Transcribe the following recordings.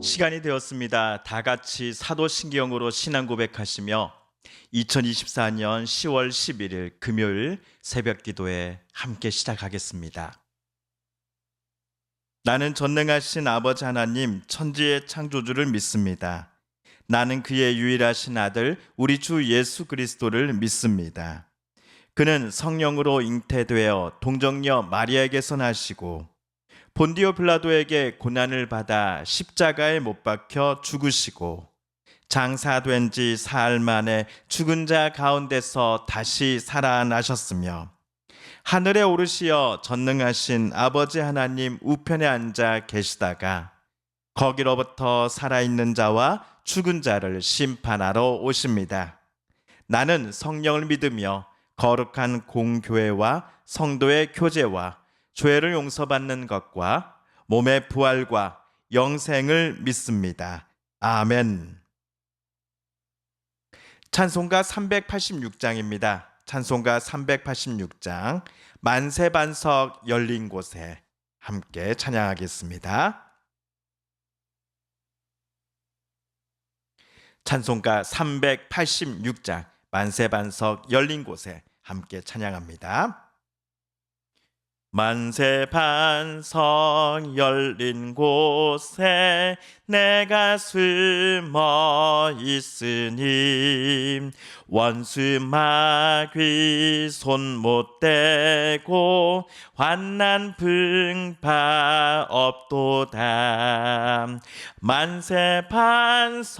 시간이 되었습니다. 다 같이 사도신경으로 신앙 고백하시며 2024년 10월 11일 금요일 새벽 기도에 함께 시작하겠습니다. 나는 전능하신 아버지 하나님 천지의 창조주를 믿습니다. 나는 그의 유일하신 아들 우리 주 예수 그리스도를 믿습니다. 그는 성령으로 잉태되어 동정녀 마리아에게서 나시고 본디오 빌라도에게 고난을 받아 십자가에 못 박혀 죽으시고 장사된 지 사흘 만에 죽은 자 가운데서 다시 살아나셨으며 하늘에 오르시어 전능하신 아버지 하나님 우편에 앉아 계시다가 거기로부터 살아있는 자와 죽은 자를 심판하러 오십니다. 나는 성령을 믿으며 거룩한 공교회와 성도의 교제와 죄를 용서받는 것과 몸의 부활과 영생을 믿습니다. 아멘. 찬송가 386장입니다. 찬송가 386장 만세반석 열린 곳에 함께 찬양하겠습니다. 찬송가 386장 만세반석 열린 곳에 함께 찬양합니다. 만세반석 열린 곳에 내가 숨어 있으니 원수 마귀 손 못 대고 환난 풍파 없도다. 만세반석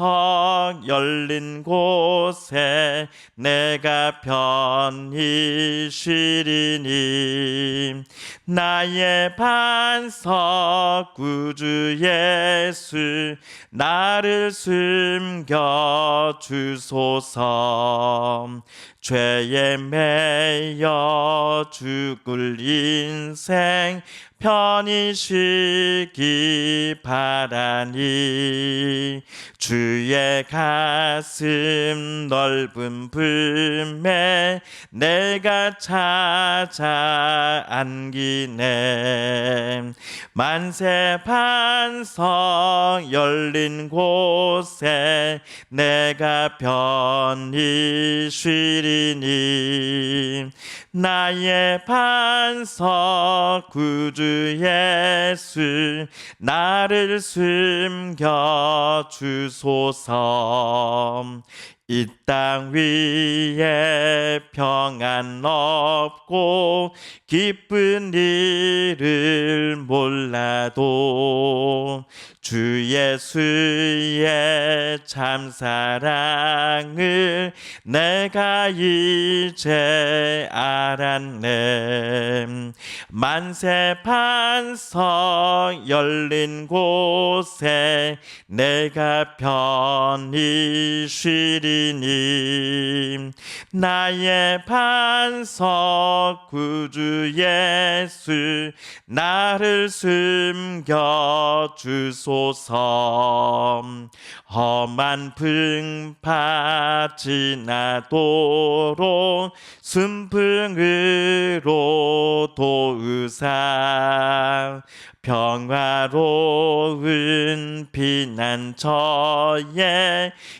열린 곳에 내가 편히 쉬리니 나의 반석 구주 예수 나를 숨겨 주소서. 죄에 매여 죽을 인생 편히 쉬기 바라니 주의 가슴 넓은 품에 내가 찾아 안기네. 만세반석 열린 곳에 내가 편히 쉬리니 나의 반석 구주 예수 나를 숨겨 주소서. 이 땅 위에 평안 없고 기쁜 일을 몰라도 주 예수의 참사랑을 내가 이제 알았네. 만세반석 열린 곳에 내가 편히 쉬리니 나의 반석 구주 예수 나를 숨겨 주소서. 험한 풍파 지나도록 순풍으로 도우사 평화로운 피난처에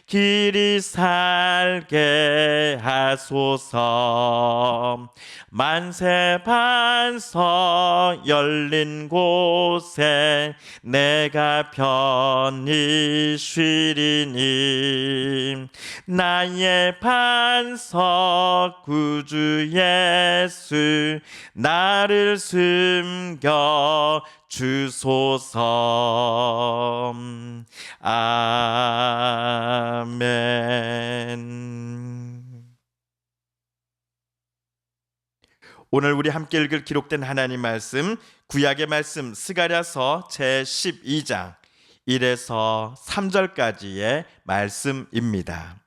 길이 살게 하소서. 만세반석 열린 곳에 내가 편히 쉬리니 나의 반석 구주 예수 나를 숨겨 주소서. 아멘. 오늘 우리 함께 읽을 기록된 하나님 말씀 구약의 말씀 스가랴서 제12장 1에서 3절까지의 말씀입니다.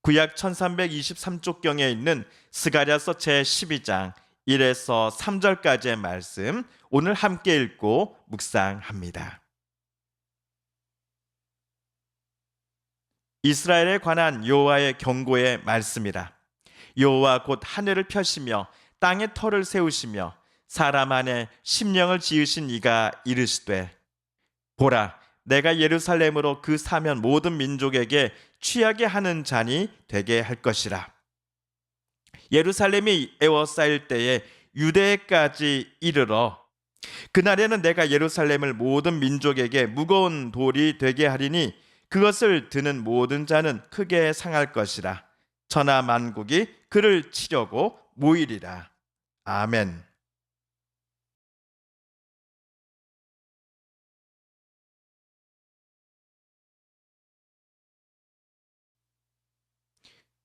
구약 1323쪽경에 있는 스가랴서 제12장 1에서 3절까지의 말씀 오늘 함께 읽고 묵상합니다. 이스라엘에 관한 여호와의 경고의 말씀이라. 여호와 곧 하늘을 펴시며 땅에 터를 세우시며 사람 안에 심령을 지으신 이가 이르시되 보라, 내가 예루살렘으로 그 사면 모든 민족에게 취하게 하는 잔이 되게 할 것이라. 예루살렘이 에워싸일 때에 유대까지 이르러 그날에는 내가 예루살렘을 모든 민족에게 무거운 돌이 되게 하리니 그것을 드는 모든 자는 크게 상할 것이라. 천하 만국이 그를 치려고 모이리라. 아멘.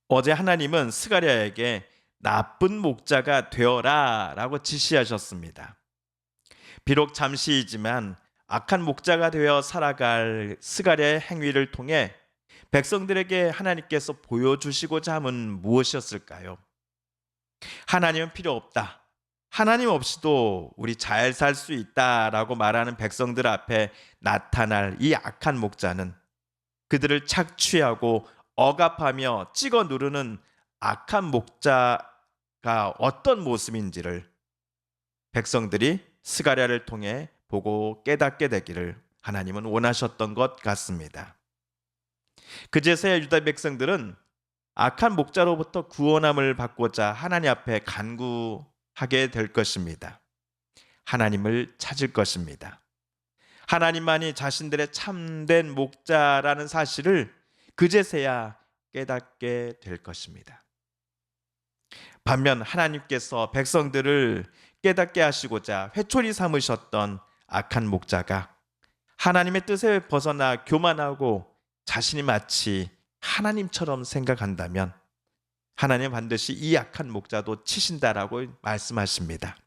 어제 하나님은 스가랴에게 나쁜 목자가 되어라라고 지시하셨습니다. 비록 잠시이지만 악한 목자가 되어 살아갈 스가랴의 행위를 통해 백성들에게 하나님께서 보여주시고자 함은 무엇이었을까요? 하나님은 필요 없다. 하나님 없이도 우리 잘 살 수 있다라고 말하는 백성들 앞에 나타날 이 악한 목자는 그들을 착취하고 억압하며 찍어 누르는 악한 목자가 어떤 모습인지를 백성들이 스가랴를 통해 보고 깨닫게 되기를 하나님은 원하셨던 것 같습니다. 그제서야 유다 백성들은 악한 목자로부터 구원함을 받고자 하나님 앞에 간구하게 될 것입니다. 하나님을 찾을 것입니다. 하나님만이 자신들의 참된 목자라는 사실을 그제서야 깨닫게 될 것입니다. 반면 하나님께서 백성들을 깨닫게 하시고자 회초리 삼으셨던 악한 목자가 하나님의 뜻에 벗어나 교만하고 자신이 마치 하나님처럼 생각한다면 하나님 반드시 이 악한 목자도 치신다라고 말씀하십니다.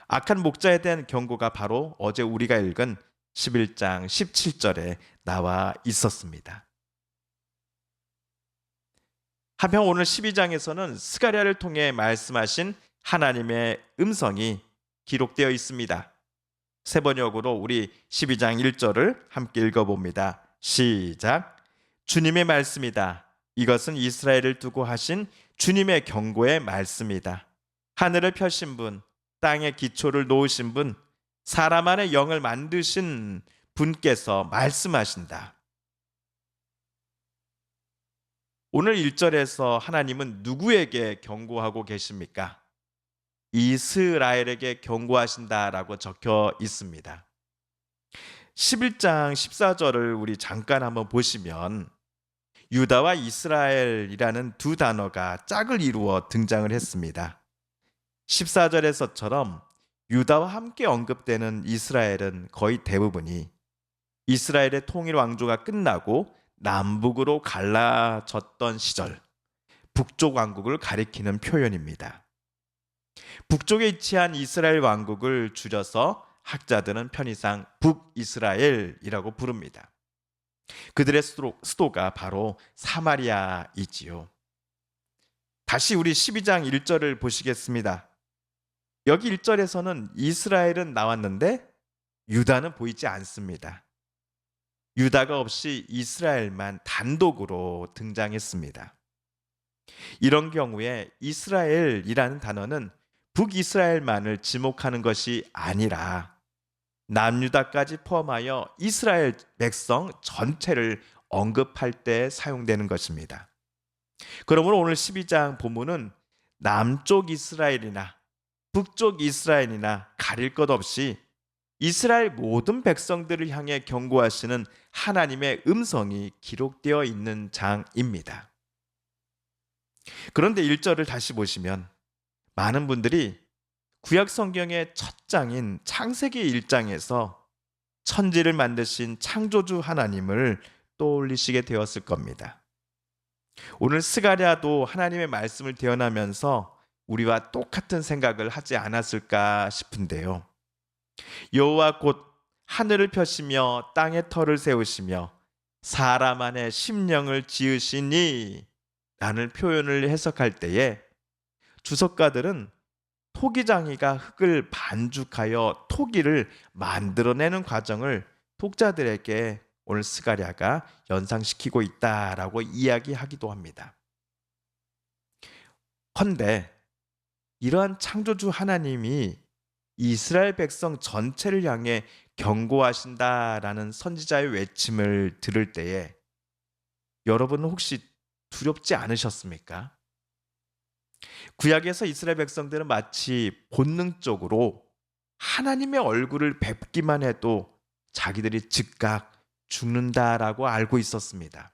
악한 목자에 대한 경고가 바로 어제 우리가 읽은 11장 17절에 나와 있었습니다. 한편 오늘 12장에서는 스가랴를 통해 말씀하신 하나님의 음성이 기록되어 있습니다. 세 번역으로 우리 12장 1절을 함께 읽어봅니다. 시작. 주님의 말씀이다. 이것은 이스라엘을 두고 하신 주님의 경고의 말씀이다. 하늘을 펴신 분, 땅의 기초를 놓으신 분, 사람 안에 영을 만드신 분께서 말씀하신다. 오늘 1절에서 하나님은 누구에게 경고하고 계십니까? 이스라엘에게 경고하신다라고 적혀 있습니다. 11장 14절을 우리 잠깐 한번 보시면 유다와 이스라엘이라는 두 단어가 짝을 이루어 등장을 했습니다. 14절에서처럼 유다와 함께 언급되는 이스라엘은 거의 대부분이 이스라엘의 통일 왕조가 끝나고 남북으로 갈라졌던 시절 북쪽 왕국을 가리키는 표현입니다. 북쪽에 위치한 이스라엘 왕국을 줄여서 학자들은 편의상 북이스라엘이라고 부릅니다. 그들의 수도가 바로 사마리아이지요. 다시 우리 12장 1절을 보시겠습니다. 여기 1절에서는 이스라엘은 나왔는데 유다는 보이지 않습니다. 유다가 없이 이스라엘만 단독으로 등장했습니다. 이런 경우에 이스라엘이라는 단어는 북이스라엘만을 지목하는 것이 아니라 남유다까지 포함하여 이스라엘 백성 전체를 언급할 때 사용되는 것입니다. 그러므로 오늘 12장 본문은 남쪽 이스라엘이나 북쪽 이스라엘이나 가릴 것 없이 이스라엘 모든 백성들을 향해 경고하시는 하나님의 음성이 기록되어 있는 장입니다. 그런데 1절을 다시 보시면 많은 분들이 구약 성경의 첫 장인 창세기 1장에서 천지를 만드신 창조주 하나님을 떠올리시게 되었을 겁니다. 오늘 스가랴도 하나님의 말씀을 대언하면서 우리와 똑같은 생각을 하지 않았을까 싶은데요. 여호와 곧 하늘을 펴시며 땅에 터를 세우시며 사람 안에 심령을 지으시니 라는 표현을 해석할 때에 주석가들은 토기장이가 흙을 반죽하여 토기를 만들어내는 과정을 독자들에게 오늘 스가랴가 연상시키고 있다라고 이야기하기도 합니다. 헌데 이러한 창조주 하나님이 이스라엘 백성 전체를 향해 경고하신다라는 선지자의 외침을 들을 때에 여러분은 혹시 두렵지 않으셨습니까? 구약에서 이스라엘 백성들은 마치 본능적으로 하나님의 얼굴을 뵙기만 해도 자기들이 즉각 죽는다라고 알고 있었습니다.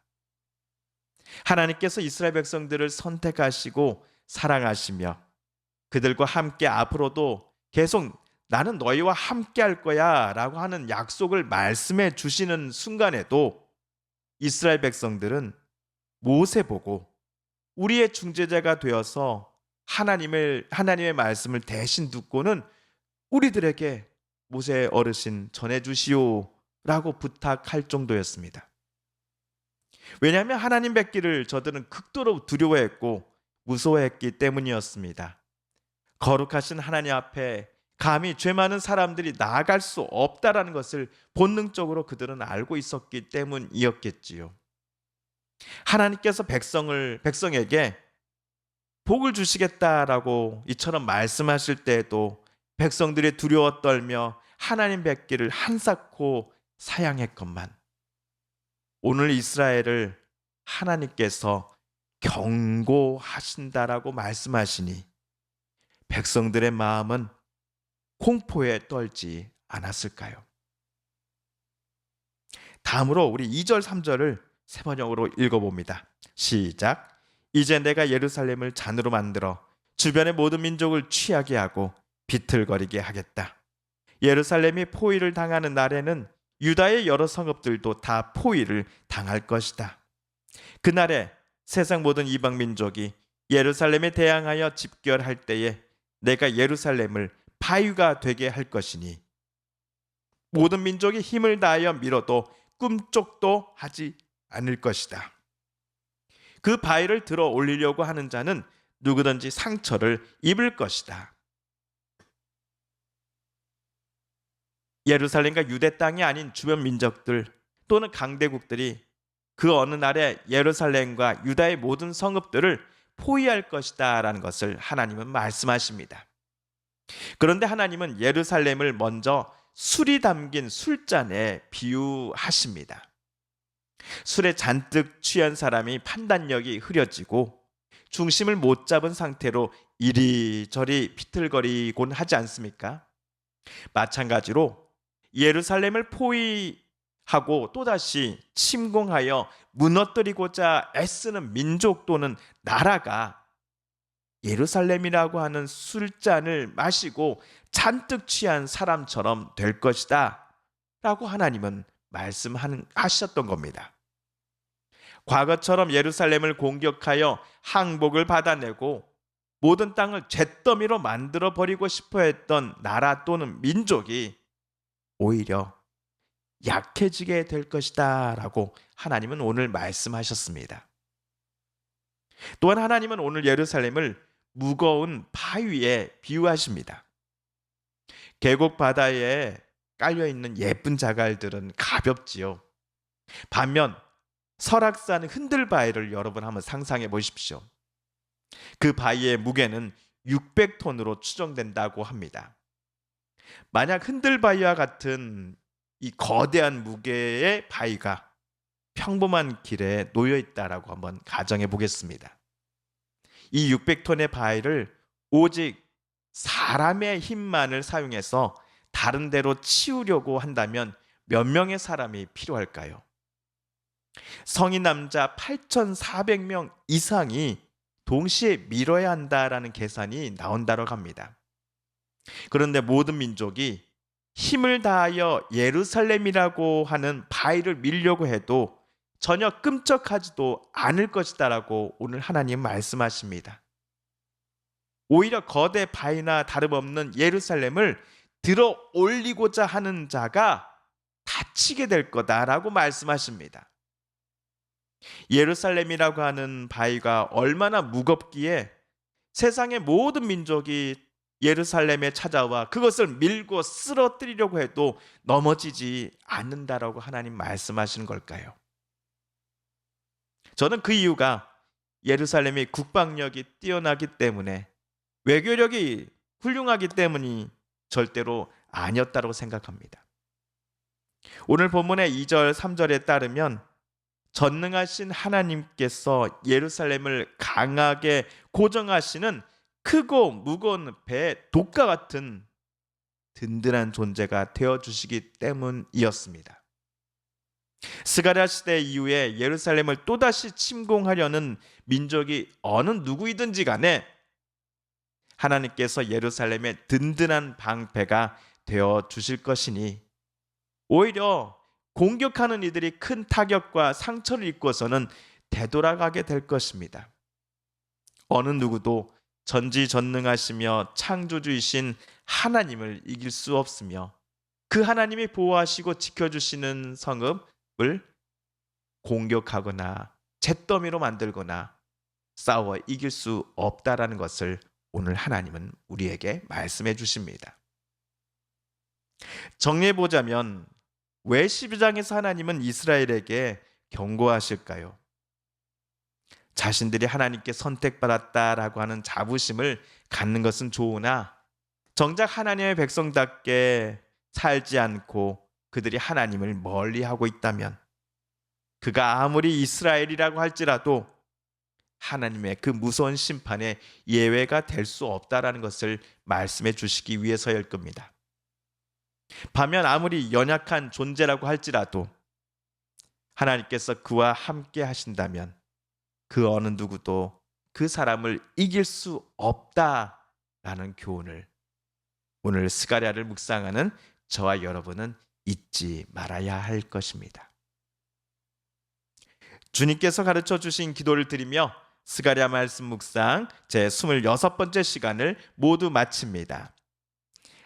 하나님께서 이스라엘 백성들을 선택하시고 사랑하시며 그들과 함께 앞으로도 계속 나는 너희와 함께 할 거야 라고 하는 약속을 말씀해 주시는 순간에도 이스라엘 백성들은 모세 보고 우리의 중재자가 되어서 하나님의 말씀을 대신 듣고는 우리들에게 모세 어르신 전해 주시오라고 부탁할 정도였습니다. 왜냐하면 하나님 뵙기를 저들은 극도로 두려워했고 무서워했기 때문이었습니다. 거룩하신 하나님 앞에 감히 죄 많은 사람들이 나아갈 수 없다라는 것을 본능적으로 그들은 알고 있었기 때문이었겠지요. 하나님께서 백성에게 복을 주시겠다라고 이처럼 말씀하실 때에도 백성들이 두려워 떨며 하나님 뵙기를 한사코 사양했건만 오늘 이스라엘을 하나님께서 경고하신다라고 말씀하시니 백성들의 마음은 공포에 떨지 않았을까요? 다음으로 우리 2절 3절을 세 번역으로 읽어봅니다. 시작. 이제 내가 예루살렘을 잔으로 만들어 주변의 모든 민족을 취하게 하고 비틀거리게 하겠다. 예루살렘이 포위를 당하는 날에는 유다의 여러 성읍들도 다 포위를 당할 것이다. 그날에 세상 모든 이방 민족이 예루살렘에 대항하여 집결할 때에 내가 예루살렘을 바위가 되게 할 것이니 모든 민족이 힘을 다하여 밀어도 꿈쩍도 하지 않을 것이다. 그 바위를 들어 올리려고 하는 자는 누구든지 상처를 입을 것이다. 예루살렘과 유대 땅이 아닌 주변 민족들 또는 강대국들이 그 어느 날에 예루살렘과 유다의 모든 성읍들을 포위할 것이다 라는 것을 하나님은 말씀하십니다. 그런데 하나님은 예루살렘을 먼저 술이 담긴 술잔에 비유하십니다. 술에 잔뜩 취한 사람이 판단력이 흐려지고 중심을 못 잡은 상태로 이리저리 비틀거리곤 하지 않습니까? 마찬가지로 예루살렘을 포위하고 또다시 침공하여 무너뜨리고자 애쓰는 민족 또는 나라가 예루살렘이라고 하는 술잔을 마시고 잔뜩 취한 사람처럼 될 것이다 라고 하나님은 말씀하셨던 겁니다. 과거처럼 예루살렘을 공격하여 항복을 받아내고 모든 땅을 잿더미로 만들어 버리고 싶어 했던 나라 또는 민족이 오히려 약해지게 될 것이다 라고 하나님은 오늘 말씀하셨습니다. 또한 하나님은 오늘 예루살렘을 무거운 바위에 비유하십니다. 계곡 바다에 깔려있는 예쁜 자갈들은 가볍지요. 반면 설악산 흔들바위를 여러분 한번 상상해 보십시오. 그 바위의 무게는 600톤으로 추정된다고 합니다. 만약 흔들바위와 같은 이 거대한 무게의 바위가 평범한 길에 놓여 있다라고 한번 가정해 보겠습니다. 이 600톤의 바위를 오직 사람의 힘만을 사용해서 다른 데로 치우려고 한다면 몇 명의 사람이 필요할까요? 성인 남자 8,400명 이상이 동시에 밀어야 한다라는 계산이 나온다고 합니다. 그런데 모든 민족이 힘을 다하여 예루살렘이라고 하는 바위를 밀려고 해도 전혀 끔찍하지도 않을 것이다라고 오늘 하나님 말씀하십니다. 오히려 거대 바위나 다름없는 예루살렘을 들어 올리고자 하는 자가 다치게 될 거다라고 말씀하십니다. 예루살렘이라고 하는 바위가 얼마나 무겁기에 세상의 모든 민족이 예루살렘에 찾아와 그것을 밀고 쓰러뜨리려고 해도 넘어지지 않는다라고 하나님 말씀하시는 걸까요? 저는 그 이유가 예루살렘이 국방력이 뛰어나기 때문에 외교력이 훌륭하기 때문이 절대로 아니었다고 생각합니다. 오늘 본문의 2절, 3절에 따르면 전능하신 하나님께서 예루살렘을 강하게 고정하시는 크고 무거운 배 독과 같은 든든한 존재가 되어주시기 때문이었습니다. 스가랴 시대 이후에 예루살렘을 또다시 침공하려는 민족이 어느 누구이든지 간에 하나님께서 예루살렘의 든든한 방패가 되어주실 것이니 오히려 공격하는 이들이 큰 타격과 상처를 입고서는 되돌아가게 될 것입니다. 어느 누구도 전지전능하시며 창조주이신 하나님을 이길 수 없으며 그 하나님이 보호하시고 지켜주시는 성읍을 공격하거나 잿더미로 만들거나 싸워 이길 수 없다라는 것을 오늘 하나님은 우리에게 말씀해 주십니다. 정리해보자면 왜 12장에서 하나님은 이스라엘에게 경고하실까요? 자신들이 하나님께 선택받았다라고 하는 자부심을 갖는 것은 좋으나 정작 하나님의 백성답게 살지 않고 그들이 하나님을 멀리하고 있다면 그가 아무리 이스라엘이라고 할지라도 하나님의 그 무서운 심판에 예외가 될 수 없다라는 것을 말씀해 주시기 위해서일 겁니다. 반면 아무리 연약한 존재라고 할지라도 하나님께서 그와 함께 하신다면 그 어느 누구도 그 사람을 이길 수 없다라는 교훈을 오늘 스가랴를 묵상하는 저와 여러분은 잊지 말아야 할 것입니다. 주님께서 가르쳐 주신 기도를 드리며 스가랴 말씀 묵상 제 26번째 시간을 모두 마칩니다.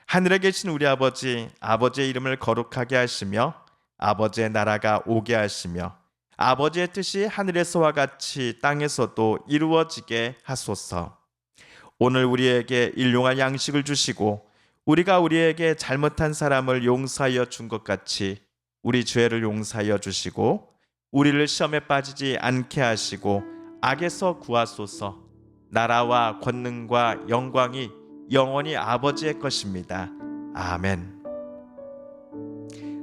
하늘에 계신 우리 아버지, 아버지의 이름을 거룩하게 하시며 아버지의 나라가 오게 하시며 아버지의 뜻이 하늘에서와 같이 땅에서도 이루어지게 하소서. 오늘 우리에게 일용할 양식을 주시고 우리가 우리에게 잘못한 사람을 용서하여 준 것 같이 우리 죄를 용서하여 주시고 우리를 시험에 빠지지 않게 하시고 악에서 구하소서. 나라와 권능과 영광이 영원히 아버지의 것입니다. 아멘.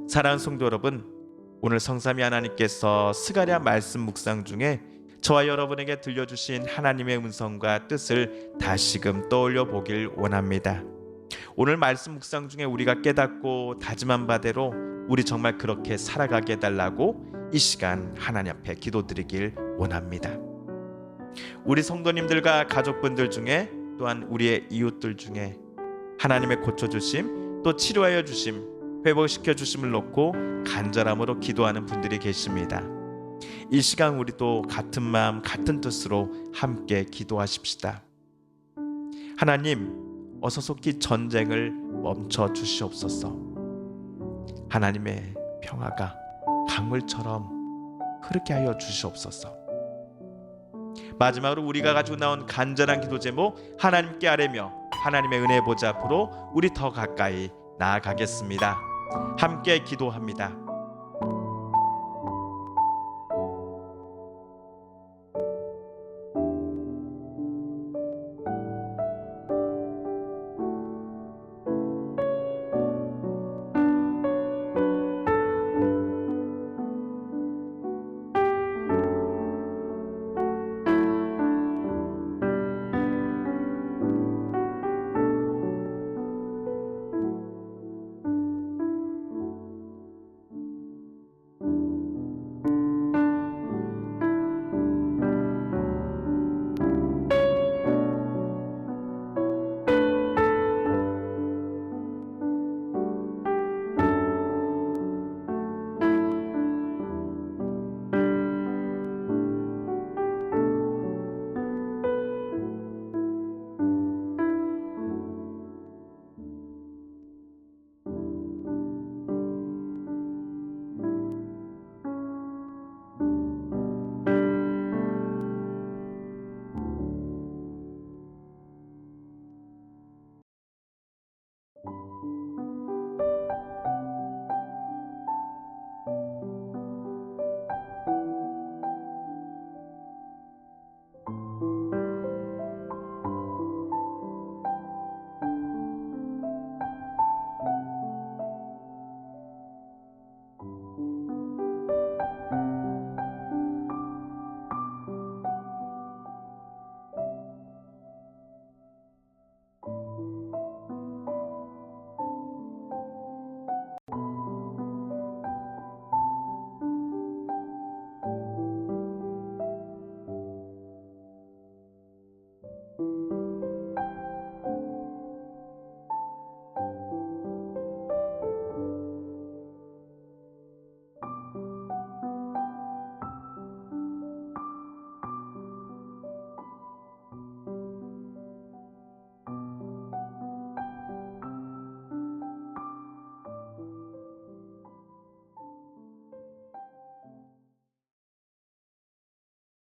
사랑하는 성도 여러분, 오늘 성삼위 하나님께서 스가랴 말씀 묵상 중에 저와 여러분에게 들려주신 하나님의 음성과 뜻을 다시금 떠올려 보길 원합니다. 오늘 말씀 묵상 중에 우리가 깨닫고 다짐한 바대로 우리 정말 그렇게 살아가게 해달라고 이 시간 하나님 앞에 기도드리길 원합니다. 우리 성도님들과 가족분들 중에 또한 우리의 이웃들 중에 하나님의 고쳐주심 또 치료하여 주심 회복시켜 주심을 놓고 간절함으로 기도하는 분들이 계십니다. 이 시간 우리도 같은 마음 같은 뜻으로 함께 기도하십시다. 하나님, 어서 속히 전쟁을 멈춰 주시옵소서. 하나님의 평화가 강물처럼 흐르게 하여 주시옵소서. 마지막으로 우리가 가지고 나온 간절한 기도 제목 하나님께 아뢰며 하나님의 은혜 보좌 앞으로 우리 더 가까이 나아가겠습니다. 함께 기도합니다.